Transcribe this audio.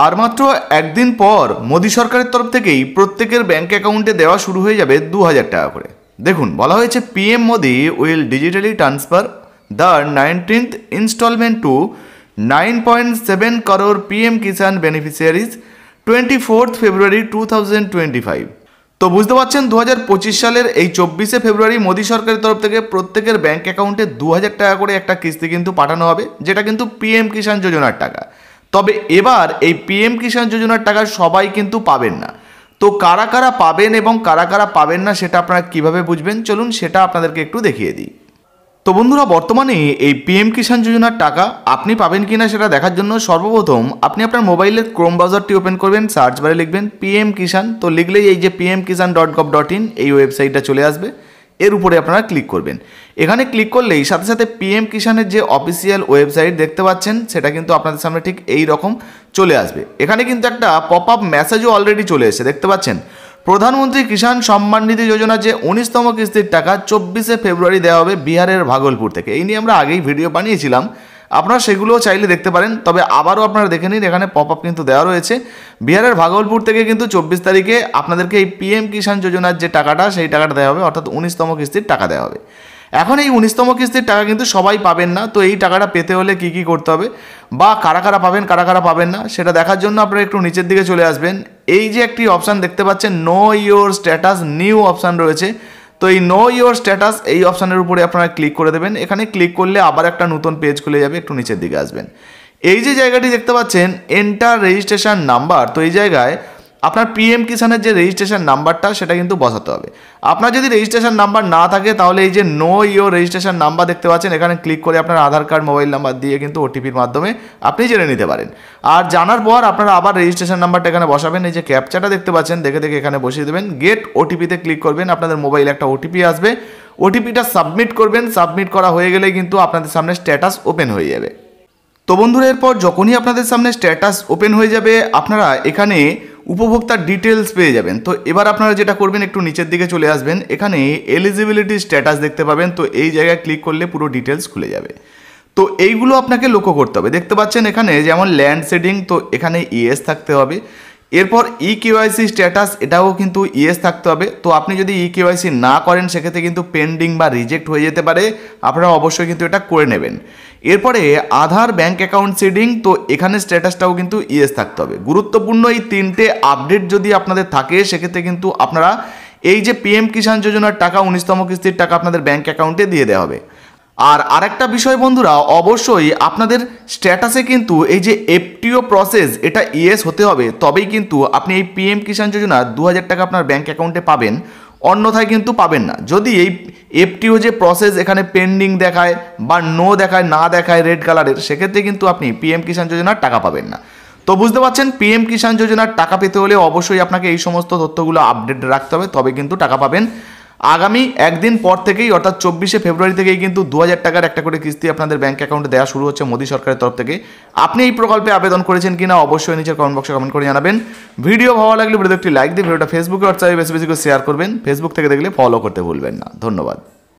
আর মাত্র একদিন পর মোদী সরকারের তরফ থেকেই প্রত্যেকের ব্যাঙ্ক অ্যাকাউন্টে দেওয়া শুরু হয়ে যাবে 2000 টাকা করে। দেখুন, বলা হয়েছে PM Modi will digitally transfer the 19th instalment to 9.7 crore PM Kisan beneficiaries 24th February 2025। তো বুঝতে পারছেন 2025 সালের এই 24শে ফেব্রুয়ারি মোদী সরকারের তরফ থেকে প্রত্যেকের ব্যাঙ্ক অ্যাকাউন্টে 2000 টাকা করে একটা কিস্তি কিন্তু পাঠানো হবে, যেটা কিন্তু পিএম কিষাণ যোজনার টাকা। তবে এবার এই পিএম কিষাণ যোজনার টাকা সবাই কিন্তু পাবেন না। তো কারা কারা পাবেন এবং কারা কারা পাবেন না সেটা আপনারা কিভাবে বুঝবেন, চলুন সেটা আপনাদেরকে একটু দেখিয়ে দিই। তো বন্ধুরা, বর্তমানে এই পিএম কিষাণ যোজনার টাকা আপনি পাবেন কিনা সেটা দেখার জন্য সর্বপ্রথম আপনি আপনার মোবাইলের ক্রোম ব্রাউজারটি ওপেন করবেন, সার্চ বারে লিখবেন পিএম কিষাণ। তো লিখলেই এই যে pmkisan.gov.in এই ওয়েবসাইটটা চলে আসবে, এর উপরে আপনারা ক্লিক করবেন। এখানে ক্লিক করলেই সাথে সাথে পিএম কিষাণের যে অফিসিয়াল ওয়েবসাইট দেখতে পাচ্ছেন সেটা কিন্তু আপনাদের সামনে ঠিক এই রকম চলে আসবে। এখানে কিন্তু একটা পপ আপ মেসেজও অলরেডি চলে এসেছে, দেখতে পাচ্ছেন প্রধানমন্ত্রী কিষাণ সম্মান নিধি যোজনার যে 19তম কিস্তির টাকা 24শে ফেব্রুয়ারি দেওয়া হবে বিহারের ভাগলপুর থেকে। এই নিয়ে আমরা আগেই ভিডিও বানিয়েছিলাম, আপনারা সেগুলোও চাইলে দেখতে পারেন। তবে আবারও আপনারা দেখে নিন, এখানে পপ আপ কিন্তু দেওয়া রয়েছে। বিহারের ভাগলপুর থেকে কিন্তু 24 তারিখে আপনাদেরকে এই পিএম কিষাণ যোজনার যে টাকাটা সেই টাকাটা দেওয়া হবে, অর্থাৎ 19তম কিস্তির টাকা দেওয়া হবে। এখন এই 19তম কিস্তির টাকা কিন্তু সবাই পাবেন না। তো এই টাকাটা পেতে হলে কি কি করতে হবে বা কারা কারা পাবেন কারা কারা পাবেন না সেটা দেখার জন্য আপনারা একটু নিচের দিকে চলে আসবেন। এই যে একটি অপশান দেখতে পাচ্ছেন know your status new option রয়েছে। তো এই নো ইয়োর স্ট্যাটাস এই অপশানের উপরে আপনারা ক্লিক করে দেবেন। এখানে ক্লিক করলে আবার একটা নতুন পেজ খুলে যাবে, একটু নিচের দিকে আসবেন। এই যে জায়গাটি দেখতে পাচ্ছেন এন্টার রেজিস্ট্রেশন নাম্বার, তো এই জায়গায় আপনার পিএম কিষাণের যে রেজিস্ট্রেশন নাম্বারটা সেটা কিন্তু বসাতে হবে। আপনার যদি রেজিস্ট্রেশন নাম্বার না থাকে তাহলে এই যে নো ইয়োর রেজিস্ট্রেশন নাম্বার দেখতে পাচ্ছেন, এখানে ক্লিক করে আপনার আধার কার্ড মোবাইল নাম্বার দিয়ে কিন্তু ওটিপির মাধ্যমে আপনি জেনে নিতে পারেন। আর জানার পর আপনারা আবার রেজিস্ট্রেশন নাম্বারটা এখানে বসাবেন। এই যে ক্যাপচাটা দেখতে পাচ্ছেন দেখে দেখে এখানে বসিয়ে দেবেন। গেট ওটিপিতে ক্লিক করবেন, আপনাদের মোবাইলে একটা ওটিপি আসবে, ওটিপিটা সাবমিট করবেন। সাবমিট করা হয়ে গেলেই কিন্তু আপনাদের সামনে স্ট্যাটাস ওপেন হয়ে যাবে। তো বন্ধুরা, এরপর যখনই আপনাদের সামনে স্ট্যাটাস ওপেন হয়ে যাবে আপনারা এখানে উপভোক্তার ডিটেলস পেয়ে যাবেন। তো এবার আপনারা যেটা করবেন একটু নিচের দিকে চলে আসবেন, এখানে এলিজিবিলিটি স্ট্যাটাস দেখতে পাবেন। তো এই জায়গায় ক্লিক করলে পুরো ডিটেলস খুলে যাবে। তো এইগুলো আপনাকে লক্ষ্য করতে হবে। দেখতে পাচ্ছেন এখানে যেমন ল্যান্ড শেডিং, তো এখানে ইয়েস থাকতে হবে। এরপর ইকেওয়াইসি স্ট্যাটাস, এটাও কিন্তু ইয়েস থাকতে হবে। তো আপনি যদি ইকেওয়াইসি না করেন সেক্ষেত্রে কিন্তু পেন্ডিং বা রিজেক্ট হয়ে যেতে পারে, আপনারা অবশ্যই কিন্তু এটা করে নেবেন। এরপরে আধার ব্যাঙ্ক অ্যাকাউন্ট সিডিং, তো এখানে স্ট্যাটাসটাও কিন্তু ইয়েস থাকতে হবে। গুরুত্বপূর্ণ এই তিনটে আপডেট যদি আপনাদের থাকে সেক্ষেত্রে কিন্তু আপনারা এই যে পিএম কিষাণ যোজনার টাকা 19তম কিস্তির টাকা আপনাদের ব্যাঙ্ক অ্যাকাউন্টে দিয়ে দেওয়া হবে। আর আরেকটা বিষয় বন্ধুরা, অবশ্যই আপনাদের স্ট্যাটাসে কিন্তু এই যে এফটিও প্রসেস এটা ইয়েস হতে হবে, তবেই কিন্তু আপনি এই পিএম কিষাণ যোজনা 2000 টাকা আপনার ব্যাঙ্ক অ্যাকাউন্টে পাবেন, অন্যথায় কিন্তু পাবেন না। যদি এই এফটিও যে প্রসেস এখানে পেন্ডিং দেখায় বা নো দেখায়, না দেখায় রেড কালারের, সেক্ষেত্রে কিন্তু আপনি পিএম কিষাণ যোজনার টাকা পাবেন না। তো বুঝতে পারছেন পিএম কিষাণ যোজনার টাকা পেতে হলে অবশ্যই আপনাকে এই সমস্ত তথ্যগুলো আপডেট রাখতে হবে, তবে কিন্তু টাকা পাবেন। আগামী একদিন পর থেকেই অর্থাৎ 24শে ফেব্রুয়ারি থেকেই কিন্তু 2000 টাকার একটা করে কিস্তি আপনাদের ব্যাঙ্ক অ্যাকাউন্টে দেওয়া শুরু হচ্ছে মোদী সরকারের তরফ থেকে। আপনি এই প্রকল্পে আবেদন করেছেন কিনা অবশ্যই নিচের কমেন্ট বক্সে কমেন্ট করে জানাবেন। ভিডিও ভালো লাগলে ভিডিওতে একটি লাইক দিয়ে ভিডিওটা ফেসবুকে হোয়াটসঅ্যাপে বেশি বেশি করে শেয়ার করবেন। ফেসবুক থেকে দেখলে ফলো করতে ভুলবেন না। ধন্যবাদ।